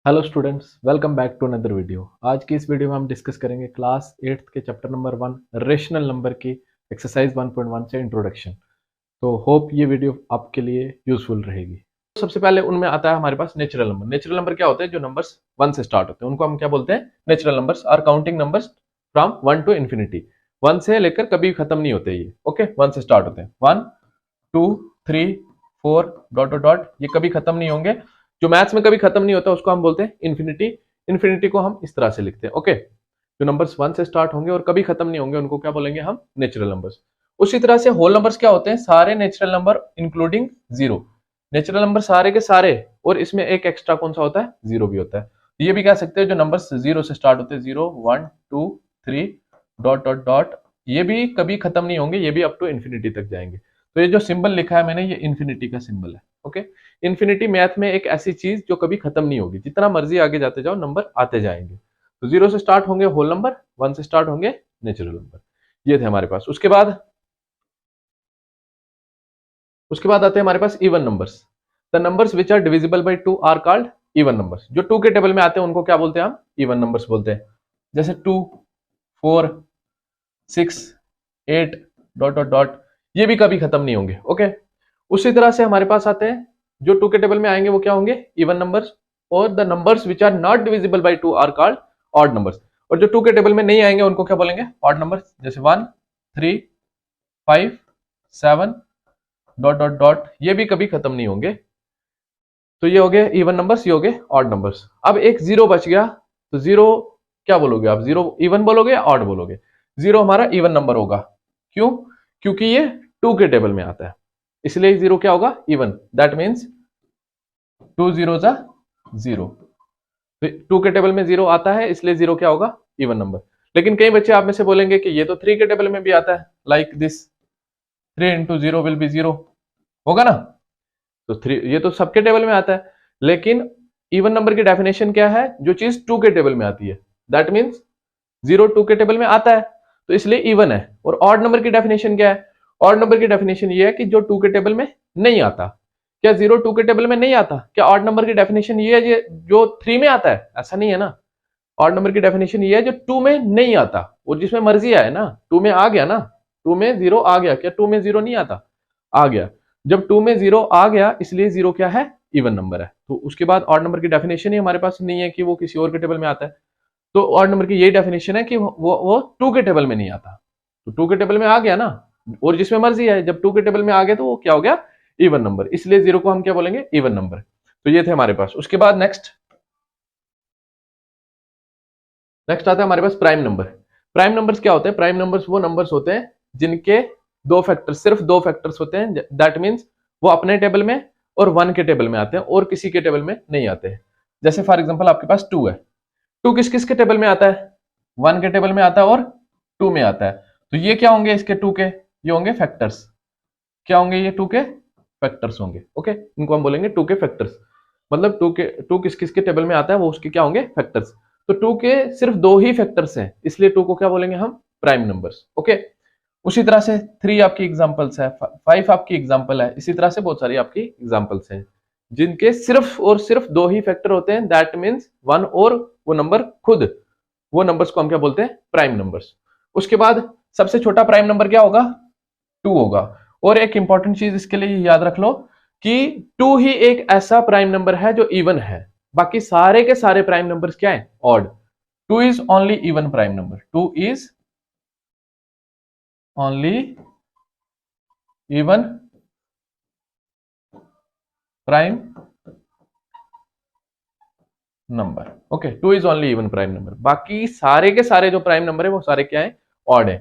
Hello students, welcome back to another video. आज की इस वीडियो में हम डिस्कस करेंगे क्लास 8th के चैप्टर नंबर 1 रेशनल नंबर की एक्सरसाइज 1.1 से इंट्रोडक्शन। तो होप ये वीडियो आपके लिए यूजफुल रहेगी। सबसे पहले उनमें आता है हमारे पास नेचुरल नंबर। नेचुरल नंबर क्या होते हैं? जो नंबर्स 1 से स्टार्ट होते हैं उनको हम क्या बोलते हैं? Natural numbers are counting numbers from 1 to infinity. 1 से लेकर कभी खत्म नहीं होते ये। ओके, 1 से स्टार्ट होते हैं। 1 2 3 4 डॉट डॉट डॉट, ये कभी खत्म नहीं होंगे। जो मैथ्स में कभी खत्म नहीं होता उसको हम बोलते हैं इन्फिनिटी। इन्फिनिटी को हम इस तरह से लिखते हैं। ओके, जो नंबर्स 1 से स्टार्ट होंगे और कभी खत्म नहीं होंगे उनको क्या बोलेंगे हम? Natural numbers. उसी तरह से होल नंबर्स क्या होते हैं? सारे natural number including zero. Natural number सारे के सारे, और इसमें एक एक्स्ट्रा कौन सा होता है? जीरो भी होता है। ये भी कह सकते हैं जो नंबर्स जीरो से स्टार्ट होते हैं, 0 1 2 3 डॉट डॉट डॉट, ये भी कभी खत्म नहीं होंगे, ये भी अप टू इन्फिनिटी तक जाएंगे। तो ये जो सिंबल लिखा है मैंने, ये इन्फिनिटी का सिंबल है। ओके, इन्फिनिटी मैथ में एक ऐसी चीज जो कभी खत्म नहीं होगी, जितना मर्जी आगे जाते जाओ नंबर आते जाएंगे। तो 0 से स्टार्ट होंगे होल नंबर, 1 से स्टार्ट होंगे नेचुरल नंबर। ये थे हमारे पास। उसके बाद आते हैं हमारे पास even numbers. The numbers which are divisible by 2 are called even numbers. जो 2 के टेबल में आते हैं उनको क्या बोलते हैं हम? इवन नंबर्स बोलते हैं। जैसे 2 4 6 8 डॉट डॉट डॉट, ये भी कभी खत्म नहीं होंगे। ओके, उसी तरह से हमारे पास आते हैं जो 2 के टेबल में आएंगे वो क्या होंगे? Even numbers. और the numbers which are not divisible by 2 are called odd numbers. और जो 2 के टेबल में नहीं आएंगे उनको क्या बोलेंगे? Odd numbers. जैसे 1 3 5 7 डॉट डॉट डॉट, ये भी कभी खत्म नहीं होंगे। तो ये हो गए इवन नंबर्स, ये हो गए ऑड नंबर्स। अब एक जीरो बच गया, तो जीरो क्या बोलोगे आप? जीरो इवन बोलोगे या ऑड बोलोगे? जीरो हमारा इवन नंबर होगा। क्यों? क्योंकि ये 2 के टेबल में आता है, इसलिए जीरो क्या होगा? इवन। दैट मीन्स 2 जीरो जा जीरो। तो 2 के टेबल में जीरो आता है, इसलिए जीरो क्या होगा? Even number. लेकिन कई बच्चे आप में से बोलेंगे कि ये तो 3 के टेबल में भी आता है, like this 3 into zero will be zero, होगा ना? तो 3 ये तो सबके टेबल में आता है। लेकिन इवन नंबर की डेफिनेशन क्या है? जो चीज 2 के टेबल में आती है। दैट मीन्स जीरो 2 के टेबल में आता है, तो इसलिए इवन है। और ऑड नंबर की डेफिनेशन क्या है? ऑड नंबर की डेफिनेशन ये है कि जो 2 के टेबल में नहीं आता। क्या जीरो 2 के टेबल में नहीं आता? क्या ऑड नंबर की डेफिनेशन ये है जो 3 में आता है? ऐसा नहीं है ना। ऑड नंबर की डेफिनेशन ये है जो 2 में नहीं आता, और जिसमें मर्जी आए ना। 2 में आ गया ना, 2 में जीरो आ गया। क्या 2 में जीरो नहीं आता? आ गया। जब 2 में जीरो आ गया, इसलिए जीरो क्या है? इवन नंबर है। तो उसके बाद ऑड नंबर की डेफिनेशन ही हमारे पास नहीं है कि वो किसी और के टेबल में आता है। तो ऑड नंबर की यही डेफिनेशन है कि वो 2 के टेबल में नहीं आता। तो 2 के टेबल में आ गया ना, और जिसमें मर्जी है। जब 2 के टेबल में आ गया तो वो क्या हो गया? Even number. इसलिए जीरो को हम क्या बोलेंगे? Even number. तो ये थे हमारे पास। उसके बाद नेक्स्ट आता है हमारे पास प्राइम नंबर। प्राइम नंबर्स क्या होते हैं? प्राइम नंबर्स वो नंबर्स होते हैं जिनके दो फैक्टर्स, सिर्फ दो फैक्टर्स होते हैं। दैट मीन्स वो अपने टेबल में और 1 के टेबल में आते हैं, और किसी के टेबल में नहीं आते हैं। जैसे फॉर एग्जांपल आपके पास 2 है। 2 किस किस के टेबल में आता है? 1 के टेबल में आता है और 2 में आता है। तो ये क्या होंगे इसके? 2 के, ये होंगे फैक्टर्स। क्या होंगे? ये 2 के फैक्टर्स होंगे। ओके, इनको हम बोलेंगे 2 के फैक्टर्स। मतलब 2 किस किस के टेबल में आता है वो उसके क्या होंगे? फैक्टर्स। तो 2 के सिर्फ दो ही फैक्टर्स हैं, इसलिए 2 को क्या बोलेंगे हम? Prime numbers. ओके, उसी तरह से 3 आपकी एग्जांपल्स है, 5 आपकी एग्जांपल है। इसी तरह से बहुत सारी आपकी एग्जांपल्स हैं जिनके सिर्फ और सिर्फ दो ही फैक्टर होते हैं। दैट मीन्स 1 और वो नंबर खुद, वो नंबर्स को हम क्या बोलते हैं? Prime numbers. उसके बाद सबसे छोटा प्राइम नंबर क्या होगा? 2 होगा। और एक इंपॉर्टेंट चीज इसके लिए याद रख लो कि 2 ही एक ऐसा प्राइम नंबर है जो इवन है। बाकी सारे के सारे प्राइम नंबर्स क्या है? Odd. 2 is only even prime number. 2 is only even prime number. Okay, 2 is only even prime number. बाकी सारे के सारे जो प्राइम नंबर है वो सारे क्या है? ऑड है।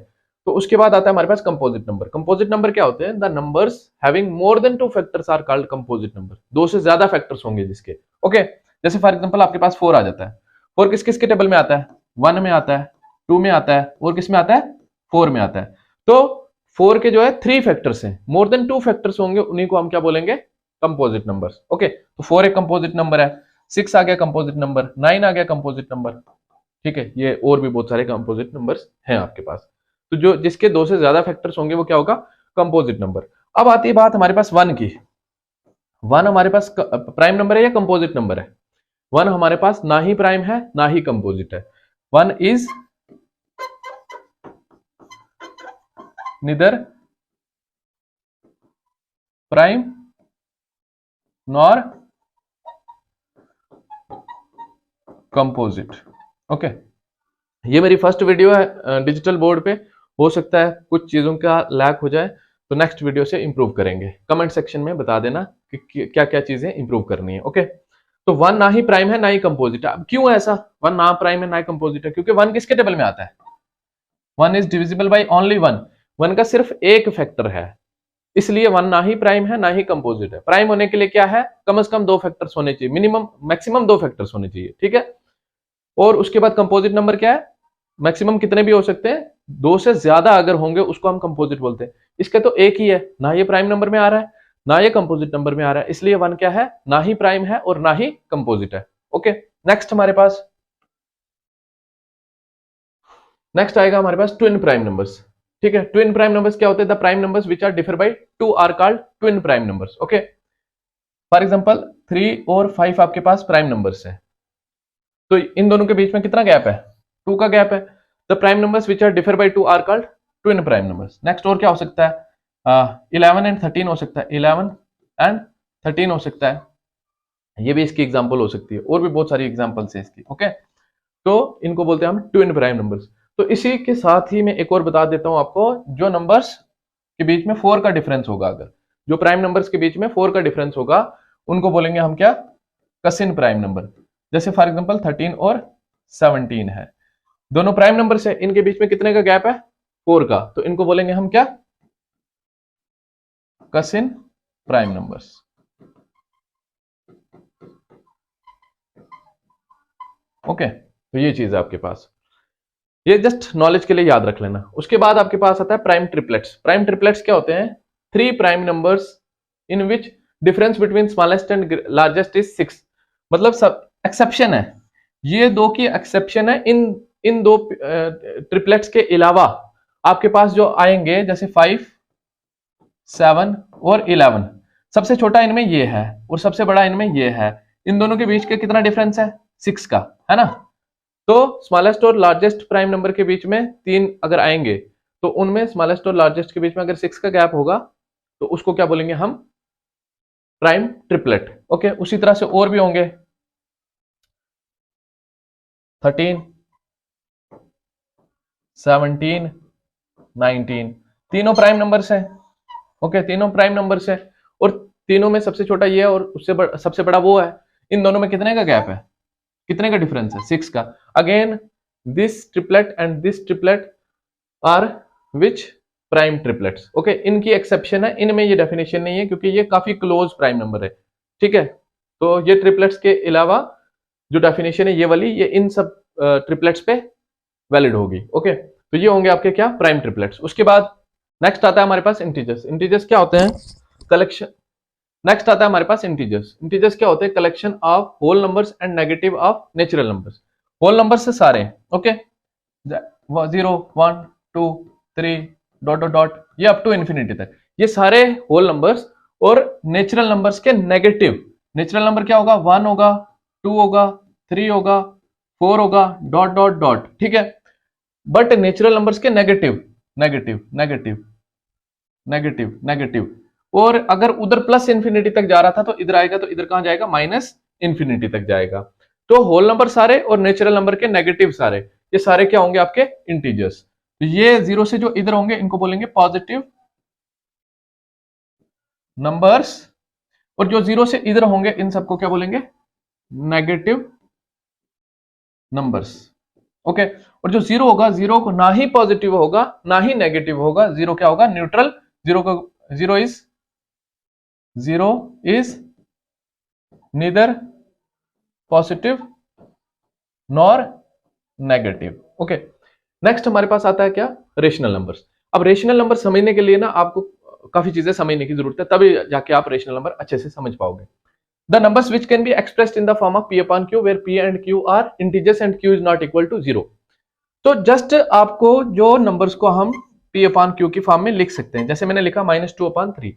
तो उसके बाद आता है हमारे पास कंपोजिट नंबर। कंपोजिट नंबर क्या होते हैं? The numbers having more than 2 factors are called composite number. दो से ज्यादा फैक्टर्स होंगे जिसके। ओके, जैसे फॉर एग्जांपल आपके पास 4 आ जाता है। 4 किस किस के टेबल में आता है? 1 में आता है, 2 में आता है, और किस में आता है? 4 में आता है। तो 4 के जो है 3 फैक्टर्स हैं, मोर देन 2 फैक्टर्स होंगे, उन्हीं को हम क्या बोलेंगे? Composite numbers. ओके, तो 4 एक कंपोजिट नंबर है, 6 आ गया कंपोजिट नंबर, 9 आ गया कंपोजिट नंबर। ठीक है, ये और भी बहुत सारे कंपोजिट नंबर्स हैं आपके पास। तो जो जिसके दो से ज्यादा फैक्टर्स होंगे वो क्या होगा? Composite number. अब आती है बात हमारे पास 1 की। 1 हमारे पास प्राइम नंबर है या कंपोजिट नंबर है? वन हमारे पास ना ही प्राइम है ना ही कंपोजिट है। One is neither prime nor composite. Okay, ये मेरी फर्स्ट वीडियो है डिजिटल बोर्ड पे। हो सकता है कुछ चीजों का लैक हो जाए, तो नेक्स्ट वीडियो से इंप्रूव करेंगे। कमेंट सेक्शन में बता देना कि क्या क्या चीजें इंप्रूव करनी है। ओके, तो वन ना ही प्राइम है ना ही कंपोजिट है। अब क्यों ऐसा वन ना प्राइम है ना ही कंपोजिट है? क्योंकि वन किसके टेबल में आता है? One is divisible by only one. One का सिर्फ एक फैक्टर है, इसलिए वन ना ही प्राइम है ना ही कंपोजिट है। प्राइम होने के लिए क्या है? कम से कम दो फैक्टर्स होने चाहिए, मिनिमम मैक्सिमम दो फैक्टर्स होने चाहिए, ठीक है। और उसके बाद कंपोजिट नंबर क्या है? मैक्सिमम कितने भी हो सकते हैं, दो से ज्यादा अगर होंगे उसको हम कंपोजिट बोलते हैं। इसका तो एक ही है, ना ये प्राइम नंबर में आ रहा है ना ये कंपोजिट नंबर में आ रहा है, इसलिए वन क्या है? ना ही प्राइम है और ना ही कंपोजिट है। ओके, नेक्स्ट हमारे पास नेक्स्ट आएगा हमारे पास ट्विन प्राइम नंबर्स। ठीक है, ट्विन प्राइम नंबर्स क्या होते हैं? The prime numbers which are differ by two are called twin prime numbers. Okay, for example 3 और 5 आपके पास प्राइम नंबर्स हैं, तो इन दोनों के बीच में कितना गैप है? 2 का गैप है। The prime numbers which are differ by 2 are called twin prime numbers. Next और क्या हो सकता है? 11 एंड 13 हो सकता है, 11 एंड 13 हो सकता है, ये भी इसकी एग्जांपल हो सकती है। और भी बहुत सारी एग्जांपल्स है इसकी। ओके, तो इनको बोलते हैं हम ट्विन प्राइम नंबर्स। तो इसी के साथ ही मैं एक और बता देता हूं आपको, जो नंबर्स के बीच में 4 का डिफरेंस होगा, अगर जो प्राइम नंबर्स के बीच में 4 का डिफरेंस होगा, उनको बोलेंगे हम क्या? कसिन प्राइम नंबर। जैसे फॉर एग्जांपल 13 और 17 है, दोनों प्राइम नंबर्स है, इनके बीच में कितने का गैप है? 4 का, तो इनको बोलेंगे हम क्या? कसिन प्राइम नंबर्स। ओके, तो ये चीज है आपके पास, ये जस्ट नॉलेज के लिए याद रख लेना। उसके बाद आपके पास आता है प्राइम ट्रिपलेट्स। प्राइम ट्रिपलेट्स क्या होते हैं? 3 prime numbers in which difference between smallest and largest is 6। मतलब सब एक्सेप्शन है, ये दो की एक्सेप्शन है। इन दो ट्रिपलेट्स के अलावा आपके पास जो आएंगे, जैसे 5, 7 और 11, सबसे छोटा इनमें ये है और सबसे बड़ा इनमें ये है। इन दोनों के बीच का कितना डिफरेंस है? 6 का, है ना। तो स्मॉलेस्ट और लार्जेस्ट प्राइम नंबर के बीच में 3 अगर आएंगे, तो उनमें स्मॉलेस्ट और लार्जेस्ट के बीच में अगर 6 का गैप होगा, तो उसको क्या बोलेंगे हम? Prime triplet. ओके, उसी तरह से और भी होंगे, 13, 17, 19, तीनों प्राइम नंबर्स हैं। ओके, तीनों प्राइम नंबर्स हैं, और तीनों में सबसे छोटा ये है और उससे सबसे बड़ा वो है। इन दोनों में कितने का गैप है? कितने का डिफरेंस है? 6 का। Again this triplet and this triplet are which prime triplets. Okay, इनकी एक्सेप्शन है, इनमें ये डेफिनेशन नहीं है क्योंकि ये काफी क्लोज प्राइम नंबर है। ठीक है, तो ये ट्रिपलेट्स के अलावा जो डेफिनेशन है ये वाली, ये इन सब ट्रिपलेट्स पे वैलिड होगी। ओके, तो ये होंगे आपके क्या? Prime triplets. उसके बाद नेक्स्ट आता है हमारे पास इंटीजर्स। इंटीजर्स क्या होते हैं? कलेक्शन। नेक्स्ट आता है हमारे पास इंटीजर्स। इंटीजर्स क्या होते हैं? Collection of whole numbers and negative of natural numbers. Whole numbers से सारे, ओके, 0, 1, 2, 3 डॉट डॉट डॉट, ये अप टू इन्फिनिटी तक, ये सारे होल नंबर्स। और नेचुरल नंबर्स के नेगेटिव, नेचुरल नंबर क्या होगा? 1 होगा, 2 होगा, 3 होगा, 4 होगा, डॉट डॉट डॉट। ठीक है, बट नेचुरल नंबर्स के negative negative negative negative negative, और अगर उधर प्लस इंफिनिटी तक जा रहा था तो इधर आएगा, तो इधर कहां जाएगा? माइनस इंफिनिटी तक जाएगा। तो होल नंबर सारे और नेचुरल नंबर के नेगेटिव सारे, ये सारे क्या होंगे? आपके इंटीजर्स। तो ये 0 से जो इधर होंगे इनको बोलेंगे पॉजिटिव नंबर्स, और जो 0 से इधर होंगे इन सबको क्या बोलेंगे? Negative numbers. ओके, और जो 0 होगा, 0 को ना ही पॉजिटिव होगा ना ही नेगेटिव होगा, 0 क्या होगा? Neutral. 0 is neither positive nor negative. Okay, next हमारे पास आता है क्या? Rational numbers. अब रेशनल नंबर समझने के लिए ना आपको काफी चीजें समझने की जरूरत है, तभी जाके आप रेशनल नंबर अच्छे से समझ पाओगे। The numbers which can be expressed in the form of p upon q where p and q are integers and q is not equal to 0। तो जस्ट आपको जो नंबर्स को हम p upon q की फॉर्म में लिख सकते हैं, जैसे मैंने लिखा -2/3,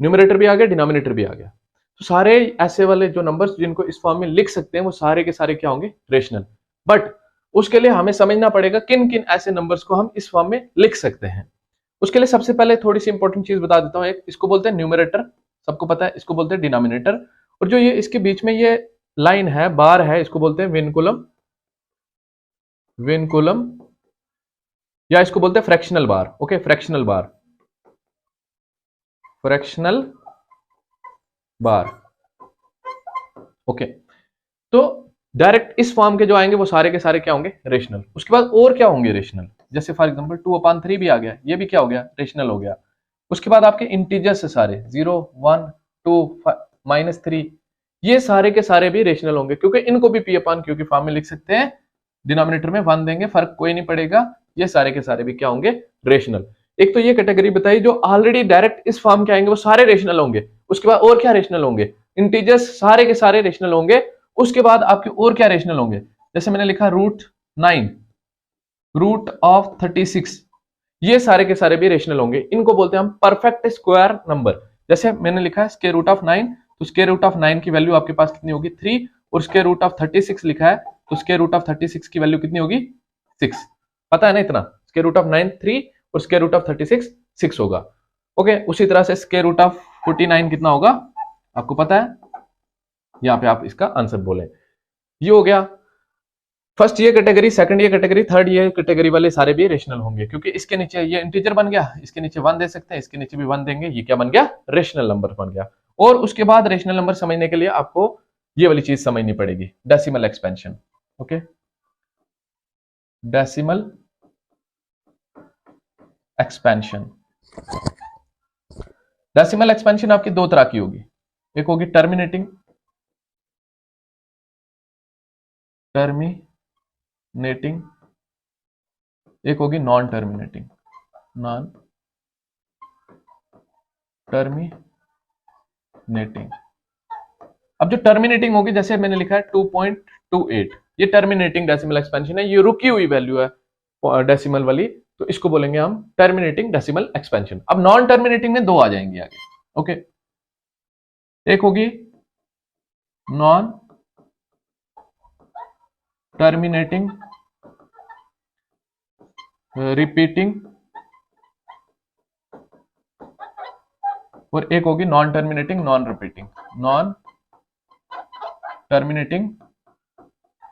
न्यूमरेटर भी आ गया, डिनोमिनेटर भी आ गया। तो सारे ऐसे वाले जो नंबर्स जिनको इस फॉर्म में लिख सकते हैं वो सारे के सारे क्या होंगे, रेशनल। बट उसके लिए हमें समझना पड़ेगा किन किन ऐसे नंबर्स को हम इस फॉर्म में लिख सकते हैं। उसके लिए सबसे पहले थोड़ी सी इंपॉर्टेंट चीज बता देता हूं। एक इसको बोलते हैं न्यूमरेटर, सबको पता है, इसको बोलते हैं डिनोमिनेटर, और जो ये इसके बीच में ये लाइन है, बार है, इसको बोलते हैं विनकुलम, विनकुलम, या इसको बोलते हैं फ्रैक्शनल बार। ओके, फ्रैक्शनल बार, फ्रैक्शनल बार। ओके, तो डायरेक्ट इस फॉर्म के जो आएंगे वो सारे के सारे क्या होंगे, रेशनल। उसके बाद और क्या होंगे रेशनल, जैसे फॉर एग्जांपल 2/3 भी आ गया, ये भी क्या हो गया, रेशनल हो गया। उसके बाद आपके इंटीजर्स है सारे, 0 1 2 -3, ये सारे के सारे भी रेशनल होंगे, क्योंकि इनको भी P/Q की फॉर्म में लिख सकते हैं। डिनोमिनेटर में 1 देंगे, फर्क कोई नहीं पड़ेगा, ये सारे के सारे भी क्या होंगे, रेशनल। एक तो ये कैटेगरी बताई जो ऑलरेडी डायरेक्ट इस फॉर्म के आएंगे वो सारे रेशनल होंगे। उसके बाद और क्या रेशनल होंगे, इंटीजर्स सारे के सारे रेशनल होंगे। उसके बाद आपके और क्या रेशनल होंगे, जैसे मैंने लिखा √9, √36, ये सारे के सारे भी रेशनल होंगे। इनको बोलते हैं हम परफेक्ट स्क्वायर नंबर। जैसे मैंने लिखा है √9, तो √9 की वैल्यू आपके पास कितनी होगी, 3, और √36 लिखा है, तो √36 की वैल्यू कितनी होगी, 6। पता है ना इतना, √9 3 और √36 6 होगा। ओके, उसी तरह से √49 कितना होगा आपको पता है, यहां पे आप इसका आंसर बोले। ये हो गया फर्स्ट ये कैटेगरी, सेकंड ये कैटेगरी, थर्ड ये कैटेगरी वाले सारे भी रेशनल होंगे, क्योंकि इसके नीचे ये इंटीजर बन गया, इसके नीचे 1 दे सकते हैं, इसके नीचे भी 1 देंगे, ये क्या बन गया, रेशनल नंबर बन गया। और उसके बाद रेशनल नंबर समझने के लिए आपको ये वाली चीज समझनी पड़ेगी, decimal expansion. Okay, decimal expansion. Decimal expansion आपकी दो तरह की होगी, एक होगी टर्मिनेटिंग, एक होगी नॉन टर्मिनेटिंग, नॉन टर्मिनेटिंग। अब जो टर्मिनेटिंग होगी, जैसे मैंने लिखा है 2.28, ये टर्मिनेटिंग डेसिमल एक्सपेंशन है, ये रुकी हुई वैल्यू है डेसिमल वाली, तो इसको बोलेंगे हम टर्मिनेटिंग डेसिमल एक्सपेंशन। अब नॉन टर्मिनेटिंग में दो आ जाएंगे आगे। ओके, एक होगी नॉन टर्मिनेटिंग रिपीटिंग, और एक होगी non terminating non repeating, non terminating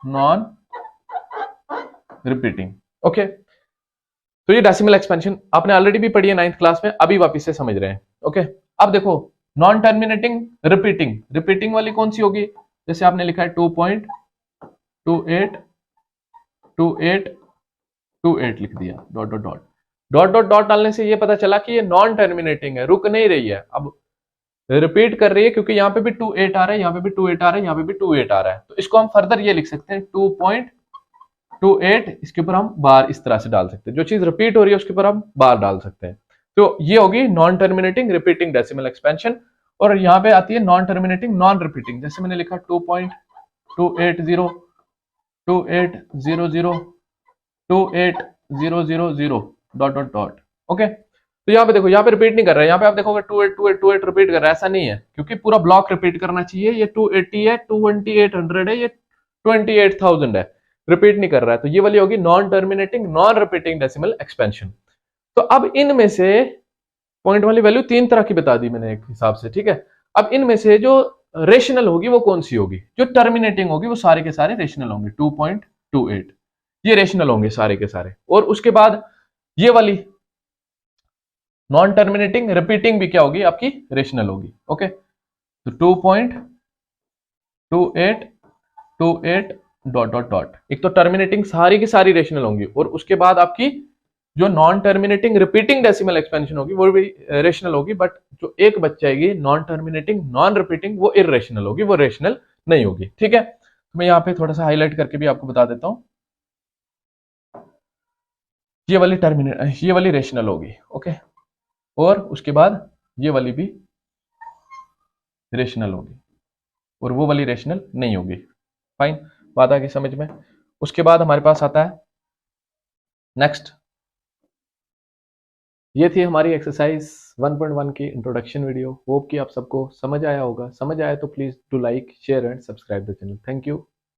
non repeating. Okay, तो ये डेसिमल एक्सपेंशन आपने ऑलरेडी भी पढ़ी है 9th क्लास में, अभी वापस से समझ रहे हैं। ओके, अब देखो नॉन टर्मिनेटिंग रिपीटिंग, रिपीटिंग वाली कौन सी होगी, जैसे आपने लिखा है 2.28 लिख दिया, dot dot dot dot dot dot डालने से ये पता चला कि ये नॉन टर्मिनेटिंग है, रुक नहीं रही है, अब रिपीट कर रही है, क्योंकि यहाँ पे भी 28 आ रहा है, यहाँ पे भी 28 आ रहा है, यहाँ पे भी 28 आ रहा है। तो इसको हम फर्दर ये लिख सकते हैं 2.28, इसके ऊपर हम बार इस तरह से डाल सकते हैं, जो चीज रिपीट हो रही है उसके ऊपर हम बार डाल सकते हैं। तो ये होगी non terminating repeating decimal expansion. और यहाँ पे आती है नॉन टर्मिनेटिंग नॉन रिपीटिंग, जैसे मैंने लिखा 2.280 2800 डॉट डॉट डॉट। ओके, तो यहाँ पे देखो, यहाँ पे रिपीट नहीं कर रहा है, यहाँ पे आप देखोगे 28 रिपीट कर रहा है, ऐसा नहीं है, क्योंकि पूरा ब्लॉक रिपीट करना चाहिए। ये 280 है, 2800 है, ये 28,000 है, रिपीट नहीं कर रहा है। तो ये वाली होगी non terminating non repeating decimal expansion. तो अब इनमें से पॉइंट वाली वैल्यू 3 तरह की बता दी मैंने एक हिसाब से, ठीक है। अब इनमें से जो रेशनल होगी वो कौन सी होगी, जो टर्मिनेटिंग होगी वो सारे के सारे रेशनल होंगे, 2.28 ये रेशनल होंगे सारे के सारे। और उसके बाद ये वाली नॉन टर्मिनेटिंग रिपीटिंग भी क्या होगी आपकी, रेशनल होगी। ओके, तो 2.28 डॉट डॉट डॉट, एक तो टर्मिनेटिंग सारी की सारी रेशनल होंगी, और उसके बाद आपकी जो non terminating repeating decimal expansion होगी वो भी रेशनल होगी, बट जो एक बच जाएगी नॉन टर्मिनेटिंग नॉन रिपीटिंग, वो इरेशनल होगी, वो रेशनल नहीं होगी। ठीक है, तो मैं यहाँ पे थोड़ा सा हाईलाइट करके भी आपको बता देता हूं, ये वाली रेशनल होगी। ओके, और उसके बाद ये वाली भी रेशनल होगी, और वो वाली रेशनल नहीं होगी। फाइन, बात आ गई समझ में। उसके बाद हमारे पास आता है नेक्स्ट ये थी हमारी एक्सरसाइज 1.1 की इंट्रोडक्शन वीडियो। होप कि आप सबको समझ आया होगा। समझ आया तो please do like, share and subscribe the channel. Thank you.